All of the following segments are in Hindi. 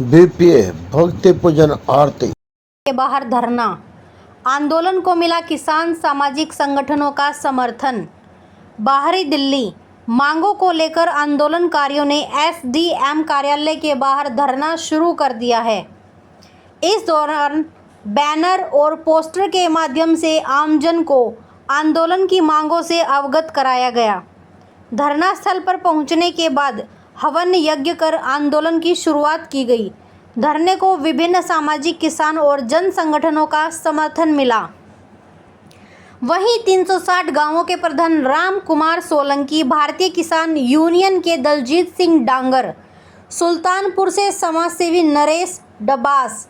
बीपीए भक्ति पूजन आरती के बाहर धरना। आंदोलन को मिला किसान सामाजिक संगठनों का समर्थन। बाहरी दिल्ली। मांगों को लेकर आंदोलनकारियों ने एसडीएम कार्यालय के बाहर धरना शुरू कर दिया है। इस दौरान बैनर और पोस्टर के माध्यम से आमजन को आंदोलन की मांगों से अवगत कराया गया। धरना स्थल पर पहुंचने के बाद हवन यज्ञ कर आंदोलन की शुरुआत की गई। धरने को विभिन्न सामाजिक, किसान और जन संगठनों का समर्थन मिला। वहीं 360 गांवों के प्रधान राम कुमार सोलंकी, भारतीय किसान यूनियन के दलजीत सिंह डांगर, सुल्तानपुर से समाजसेवी नरेश डबास,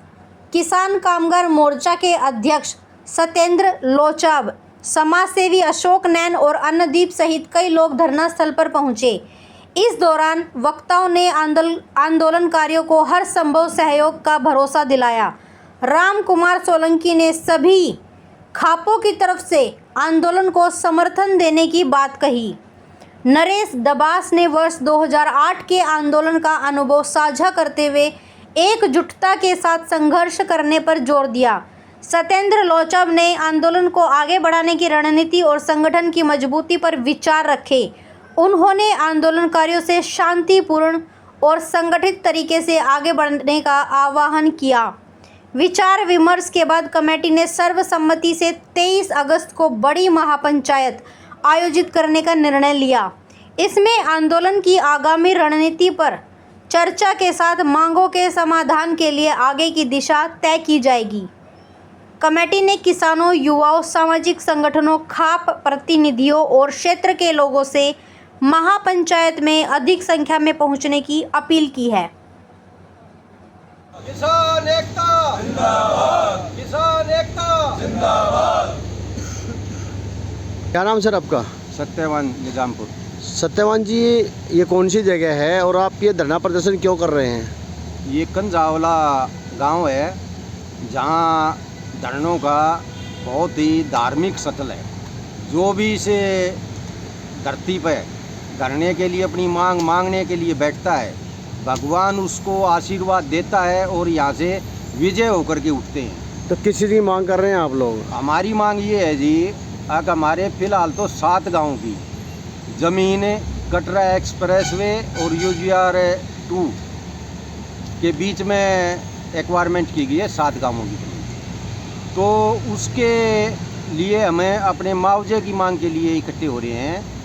किसान कामगार मोर्चा के अध्यक्ष सत्येंद्र लोचाब, समाजसेवी अशोक नैन और अन्नदीप सहित कई लोग धरना स्थल पर पहुंचे। इस दौरान वक्ताओं ने आंदोलनकारियों को हर संभव सहयोग का भरोसा दिलाया। राम कुमार सोलंकी ने सभी खापों की तरफ से आंदोलन को समर्थन देने की बात कही। नरेश डबास ने वर्ष 2008 के आंदोलन का अनुभव साझा करते हुए एकजुटता के साथ संघर्ष करने पर जोर दिया। सत्येंद्र लोचाब ने आंदोलन को आगे बढ़ाने की रणनीति और संगठन की मजबूती पर विचार रखे। उन्होंने आंदोलनकारियों से शांतिपूर्ण और संगठित तरीके से आगे बढ़ने का आह्वान किया। विचार विमर्श के बाद कमेटी ने सर्वसम्मति से 23 अगस्त को बड़ी महापंचायत आयोजित करने का निर्णय लिया। इसमें आंदोलन की आगामी रणनीति पर चर्चा के साथ मांगों के समाधान के लिए आगे की दिशा तय की जाएगी। कमेटी ने किसानों, युवाओं, सामाजिक संगठनों, खाप प्रतिनिधियों और क्षेत्र के लोगों से महापंचायत में अधिक संख्या में पहुंचने की अपील की है। किसान एकता जिंदाबाद, किसान एकता जिंदाबाद। क्या नाम सर आपका? सत्यवान निजामपुर। सत्यवान जी, ये कौन सी जगह है और आप ये धरना प्रदर्शन क्यों कर रहे हैं? ये कंजावला गांव है जहां धरनों का बहुत ही धार्मिक स्थल है। जो भी इसे धरती पर धरने के लिए अपनी मांगने के लिए बैठता है, भगवान उसको आशीर्वाद देता है और यहाँ से विजय होकर के उठते हैं। तो किस चीज़ की मांग कर रहे हैं आप लोग? हमारी मांग ये है जी, कि हमारे फिलहाल तो 7 गाँव की ज़मीन कटरा एक्सप्रेसवे और UGR 2 के बीच में एक्वायरमेंट की गई है 7 गाँवों की। तो उसके लिए हमें अपने मुआवजे की मांग के लिए इकट्ठे हो रहे हैं।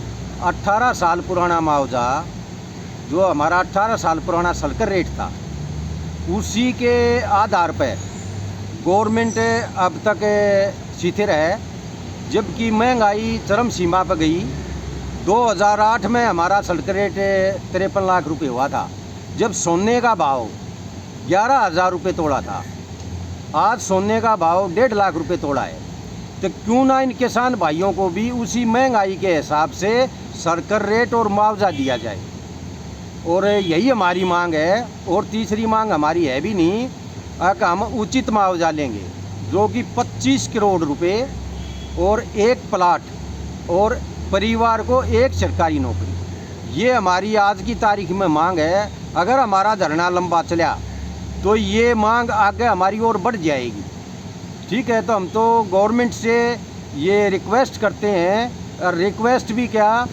18 साल पुराना मुआवजा, जो हमारा 18 साल पुराना सर्कल रेट था, उसी के आधार पर गवर्नमेंट अब तक शिथिर है, जबकि महंगाई चरम सीमा पर गई। 2008 में हमारा सर्कल रेट 53 लाख रुपए हुआ था, जब सोने का भाव 11,000 रुपये तोड़ा था। आज सोने का भाव 1.5 लाख रुपए तोड़ा है। तो क्यों ना इन किसान भाइयों को भी उसी महंगाई के हिसाब से सर्कल रेट और मुआवजा दिया जाए, और यही हमारी मांग है। और तीसरी मांग हमारी है भी नहीं, कि हम उचित मुआवजा लेंगे, जो कि 25 करोड़ रुपए और एक प्लाट और परिवार को एक सरकारी नौकरी, ये हमारी आज की तारीख में मांग है। अगर हमारा धरना लंबा चला तो ये मांग आगे हमारी ओर बढ़ जाएगी। ठीक है, तो हम तो गवर्नमेंट से ये रिक्वेस्ट करते हैं, और रिक्वेस्ट भी क्या,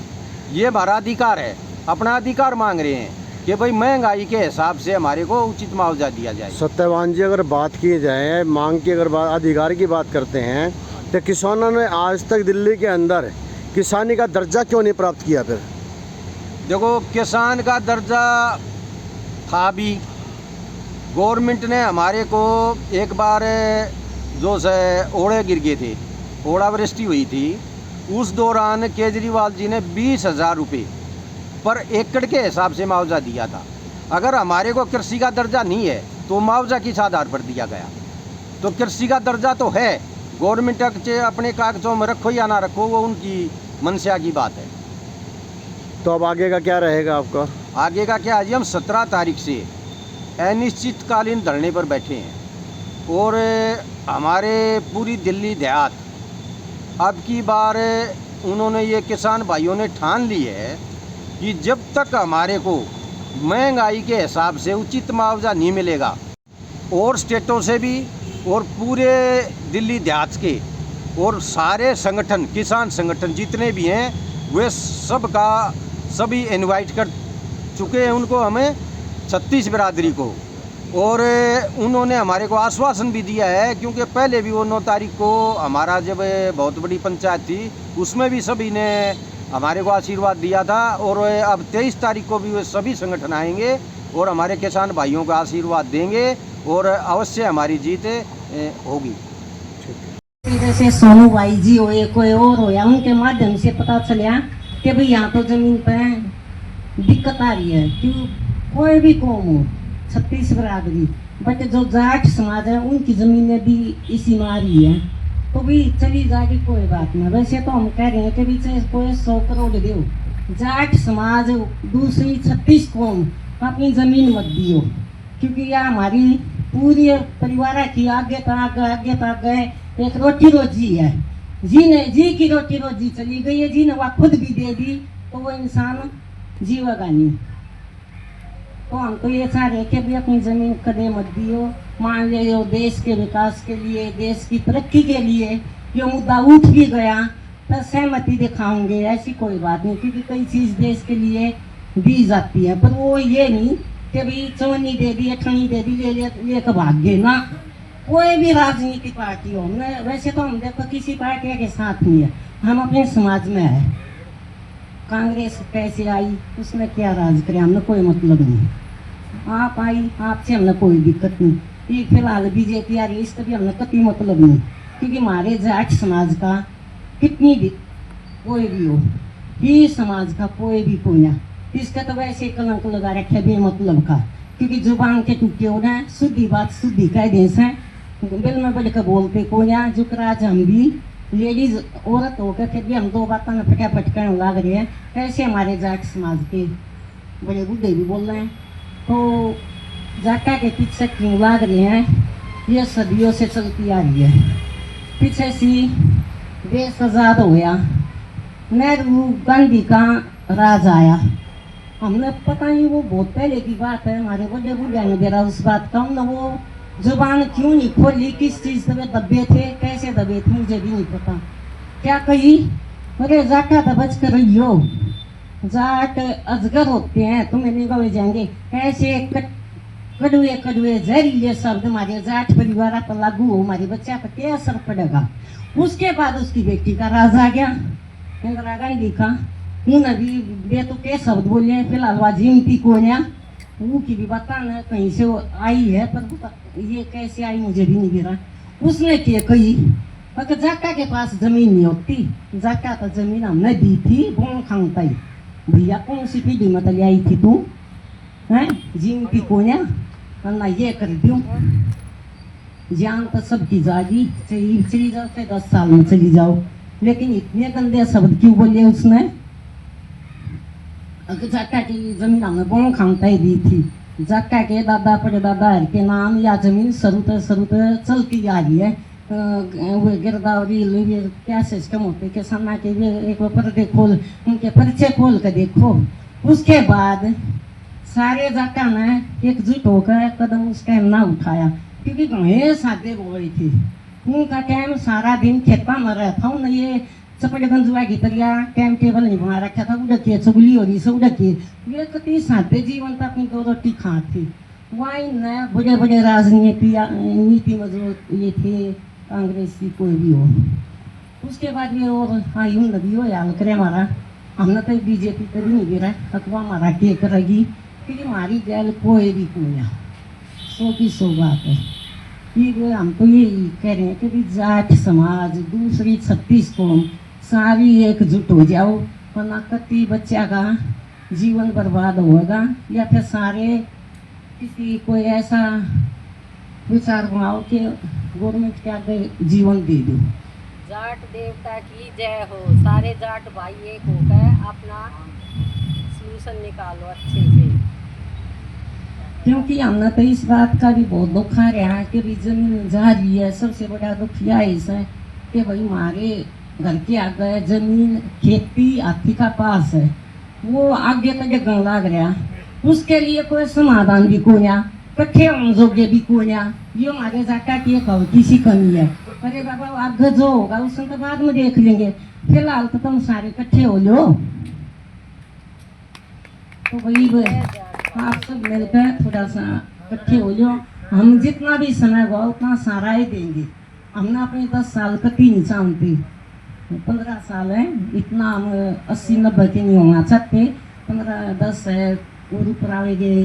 ये हमारा अधिकार है, अपना अधिकार मांग रहे हैं कि भाई महंगाई के हिसाब से हमारे को उचित मुआवजा दिया जाए। सत्यवान जी, अगर बात की जाए मांग की, अगर अधिकार की बात करते हैं, तो किसानों ने आज तक दिल्ली के अंदर किसानी का दर्जा क्यों नहीं प्राप्त किया? फिर देखो, किसान का दर्जा था भी, गवर्नमेंट ने हमारे को एक बार जो ओड़े गिर गए थे, ओलावृष्टि हुई थी, उस दौरान केजरीवाल जी ने 20,000 रुपये पर एकड़ के हिसाब से मुआवजा दिया था। अगर हमारे को कृषि का दर्जा नहीं है तो मुआवजा किस आधार पर दिया गया? तो कृषि का दर्जा तो है, गवर्नमेंट अपने कागजों में रखो या ना रखो, वो उनकी मंशा की बात है। तो अब आगे का क्या रहेगा आपका? आगे का क्या, आज हम 17 तारीख से अनिश्चितकालीन धरने पर बैठे हैं, और हमारे पूरी दिल्ली देहात अब की बार उन्होंने, ये किसान भाइयों ने ठान ली है कि जब तक हमारे को महंगाई के हिसाब से उचित मुआवजा नहीं मिलेगा। और स्टेटों से भी और पूरे दिल्ली देहात के और सारे संगठन, किसान संगठन जितने भी हैं, वे सभी इनवाइट कर चुके हैं उनको, हमें 36 बिरादरी को। और उन्होंने हमारे को आश्वासन भी दिया है, क्योंकि पहले भी वो 9 तारीख को हमारा जब बहुत बड़ी पंचायत थी उसमें भी सभी ने हमारे को आशीर्वाद दिया था। और अब 23 तारीख को भी वे सभी संगठन आएंगे और हमारे किसान भाइयों का आशीर्वाद देंगे और अवश्य हमारी जीत होगी। जैसे सोनू भाई जी हो या कोई और हो, या उनके माध्यम से पता चला कि भाई यहाँ तो जमीन पे दिक्कत आ रही है। क्यों? कोई भी कौम हो, 36 बिरादरी, बट जो जाट समाज है उनकी जमीनें भी इसी में आ रही है, तो भी चली जाएगी, कोई बात नहीं। वैसे तो हम कह रहे हैं कि भी चाहे कोई 100 करोड़ दो, जाट समाज दूसरी 36 कौम अपनी जमीन मत दियो, क्योंकि यह हमारी पूरी परिवार की आगे तक एक रोटी रोजी है। जी की रोटी रोजी चली गई है, जी ने वह खुद भी दे दी तो वो इंसान जीवेगा नहीं। तो हम तो ये चाह रहे कि भी अपनी ज़मीन कदे मत दियो। मान लो देश के विकास के लिए, देश की तरक्की के लिए ये मुद्दा उठ भी गया तो सहमति दिखाओगे, ऐसी कोई बात नहीं, क्योंकि कई चीज़ देश के लिए दी जाती है। पर वो ये नहीं कि भाई चवन्नी दे दी, अठनी दे दी, ले के भाग्य ना। कोई भी राजनीतिक पार्टी हो, वैसे तो हम देखो किसी पार्टी के साथ नहीं है, हम अपने समाज में है। कांग्रेस कैसे आई, उसमें क्या राज करे, हमने कोई मतलब नहीं। आप आई, आपसे हमने कोई दिक्कत नहीं। ये फिलहाल बीजेपी आ रही है, इससे भी हमने कभी मतलब नहीं, क्योंकि हमारे जाट समाज का कितनी भी कोई भी हो, ही समाज का कोई भी कोना, इसका तो वैसे कलंक लगा रखे बेमतलब का, क्योंकि जुबान के टूटे हो रहे हैं, शुद्धि बात शुद्धि कह देश है, बिल में बढ़ कर बोलते कोना। जुकराज हम भी लेडीज औरत होकर फिर भी हम 2 बातों में फटाफट कहने लग रहे हैं, ऐसे हमारे जाट समाज के बड़े बूढ़े भी बोल रहे हैं। तो जाटा के पीछे क्यों लाग रहे हैं, ये सदियों से चलती आ रही है। पीछे सी देश आज़ाद हो गया, नेहरू गांधी का राज आया, हमने पता नहीं, वो बहुत पहले की बात है, हमारे बड़े बूढ़े ने बेरा उस बात का, हमने वो जुबान क्यों नहीं खोली, किस चीज़ से दबे थे, कैसे दबे थे, मुझे भी नहीं पता। क्या कही, अरे जाटा तो बच कर रही हो, जाट अजगर होते हैं, तुम्हें निगल जाएंगे। ऐसे कड़वे कड़वे जहरीले शब्द हमारे जाट परिवार पर लागू हो, हमारे बच्चा पर क्या असर पड़ेगा। उसके बाद उसकी बेटी का राज आ गया, इंदिरा गांधी का, उन्हें भी बेतुके शब्द बोले। फिलहाल वाजिमती कोन्या वो की भी बताना कहीं से वो आई है, पर ये कैसे आई मुझे भी नहीं गिरा। उसने क्या कही, अगर जाटा के पास जमीन नहीं होती, जाटा तो जमीन हमने दी थी, बोन खांगता ही भैया कौन सी पीढ़ी में तले आई थी तू, हैं जिमती कोन्या, वरना ये कर दूँ, जान तो सबकी जागी, चली जाओ चाहे 10 साल में चली जाओ, लेकिन इतने गंदे शब्द क्यों बोले उसने। जाटा की जमीन हमने बोन खांगता ही दी थी, जाटा के दादा परदादा के नाम या जमीन शुरू तो चलती आ रही है। वो गिरदावरी क्या सिस्टम होते किसाना के भी एक पर्दे खोल, उनके परिचय खोल कर देखो। उसके बाद सारे जाटा ने एकजुट होकर कदम उस टाइम ना उठाया, क्योंकि घने सादे बोए थे, उनका टाइम सारा दिन खेता में रहा था। उन्हें ये चपड़ गंजुआ की तरह टाइम टेबल नहीं बना रखा था, उड़के चुगली हो रही से उड़के, ये कति सादे जीवन तक अपनी 2 रोटी खाते। वही न बड़े बड़े नीति में जो ये थे कांग्रेस की कोई भी हो। उसके बाद ये और आई नदी हो याल करे हमारा, हमने तो बीजेपी कभी नहीं गिरा, अथवा हमारा के करेगी, क्योंकि हमारी गैल कोई भी कोई 100 की 100 बात है। ये हम तो यही कह रहे हैं कि भी जाट समाज दूसरी 36 कौम सारी एकजुट हो जाओ, वरना कति बच्चा का जीवन बर्बाद होगा, या फिर सारे किसी कोई ऐसा विचार बनाओ कि गवर्नमेंट क्या जीवन दे दो। जाट देवता की जय हो, सारे जाट भाई एक होकर अपना सलूशन निकालो अच्छे से। क्योंकि हमने तो इस बात का भी बहुत दुख आ रहा है कि भी जमीन जा रही है। सबसे बड़ा दुख यह है कि भाई हमारे घर के आगे जमीन खेती हाथी का पास है, वो आगे तक गण लग रहा, उसके लिए कोई समाधान भी कोया, कट्ठे हम जोगे भी कोया। ये हमारे जाटा की एक किसी कमी है। अरे बाबा आगे जो होगा उसमें तो बाद में देख लेंगे, फिलहाल तो तुम सारे इकट्ठे हो लो। तो वही आप सब मिलकर थोड़ा सा इकट्ठे हो लो। हम जितना भी समय हुआ उतना सारा ही देंगे। हमने अपने 10 साल का 3 चाहते 15 साल है, इतना हम 80-90 के नहीं होना चाहते। 15-10 है और ऊपर आवेंगे।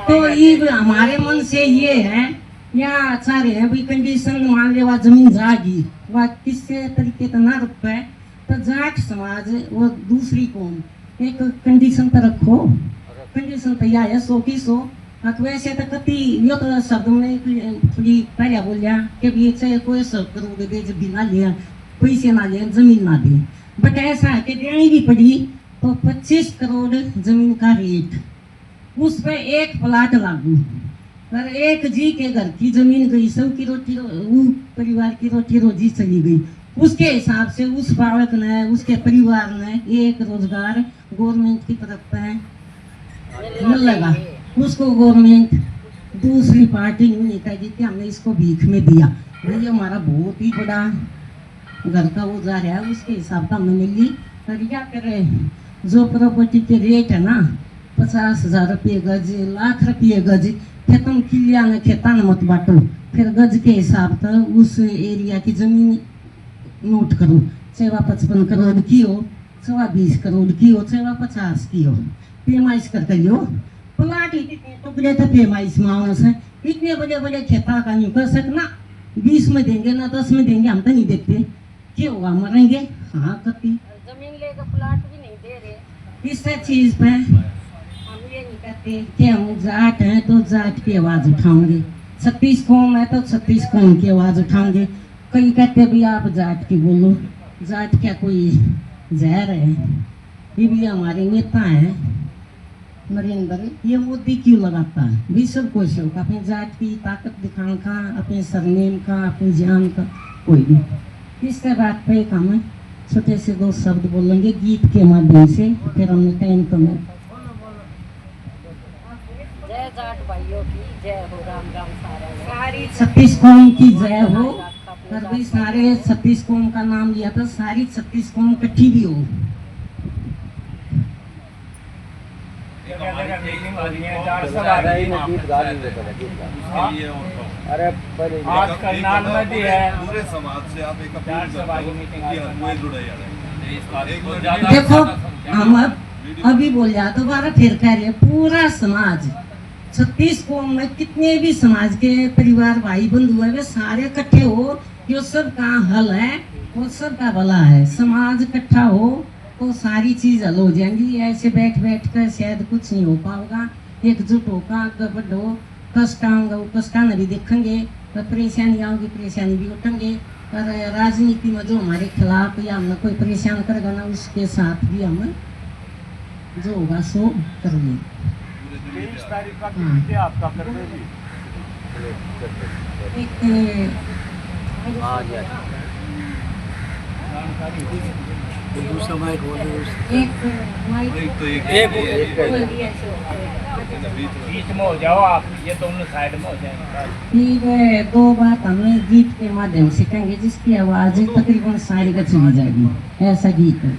तो ये हमारे मन से ये है यहाँ अच्छा रहे हैं भाई। कंडीशन मान ले वह जमीन जागी वह किससे तरीके तो ना रुक पाए, तो जाट समाज वो दूसरी कौम एक कंडीशन तो रखो। कंडीशन तो यह है 100 की 100। तो वैसे तो कति यो तो शब्द में थोड़ी पहले बोलिया कि भी चाहे कोई 100 करोड़ दे जब ना लिया पैसे ना लिया जमीन ना दे, बट ऐसा है कि देनी भी पड़ी तो 25 करोड़ जमीन का रेट, उस पर एक प्लाट लागू। अगर एक जी के घर की जमीन गई, सब की रोटी वो परिवार की रोटी रोजी चली गई, उसके हिसाब से उस बालक ने उसके परिवार ने एक रोजगार गवर्नमेंट की तरफ से मिल लगा। उसको गवर्नमेंट दूसरी पार्टी नहीं कहेगी कि हमने इसको भीख में दिया। भाई हमारा बहुत ही बड़ा घर का वो जा रहा है, उसके हिसाब का हमें मिली। पर क्या करे, जो प्रॉपर्टी के रेट है ना 50,000 रुपये गज, लाख रुपये गज, फिर तुम किलिया में खेता न मत बांटो, फिर गज के हिसाब से उस एरिया की जमीन नोट करो। चाहे 55 करोड़ की हो, चाहे 20 करोड़ की हो, चाहे 50 की हो, पेमाइश कर करियो। प्लाट इतने टुकड़े थे पेमाइश माओ से, इतने बड़े बड़े खेता का नहीं कर सकना। 20 में देंगे ना 10 में देंगे, हम तो नहीं देखते। क्या होगा, मरेंगे। हाँ कति जमीन लेकर प्लाट भी नहीं दे रहे। इस चीज पे हम ये नहीं कहते कि हम जाट हैं तो जाट की आवाज उठाओगे, 36 कौम है तो 36 कौम की आवाज उठाओगे। कई कहते भी आप जाट की बोलो, जाट क्या कोई जहर है। ये भी हमारे नेता है नरेंद्र, ये मोदी क्यों लगाता है भी सब कुछ होगा अपनी जाट की ताकत दिखाने का, अपने सरनेम का, अपनी जान का कोई नहीं। इस बात पे एक हम छोटे से 2 शब्द बोलेंगे गीत के माध्यम से, फिर हमने टाइम कम। जय जाट भाइयों की जय हो, राम राम सारे 36 कौम की जय हो। और भी सारे 36 कौम का नाम लिया था, सारी 36 कौम इकट्ठी भी हो। अरे आज करनाल में भी है पूरे समाज से आप एक अपील देखो हम अभी बोल जाए दोबारा फिर कह रहे पूरा समाज 36 कौम में कितने भी समाज के परिवार भाई बंधु है वे सारे इकट्ठे हो। जो सब का हल है वो सब का भला है। समाज इकट्ठा हो तो सारी चीज हल हो जाएंगी। ऐसे बैठ बैठ कर शायद कुछ नहीं हो पाएगा। एकजुट होकर आगे बढ़ो, कष्ट आऊंगा वो कष्ट भी देखेंगे, तो परेशानी आऊंगी परेशानी भी उठेंगे। और राजनीति में जो हमारे खिलाफ या हमें कोई परेशान करेगा ना उसके साथ भी हम जो होगा सो करेंगे। 23 तारीख का आपका करने भी बीच में हो जाओ आप, ये दोनों साइड में हो जाएंगे। ठीक है, 2 बात हमें गीत के माध्यम से कहेंगे जिसकी आवाज तकरीबन सारी का चली जाएगी। ऐसा गीत है।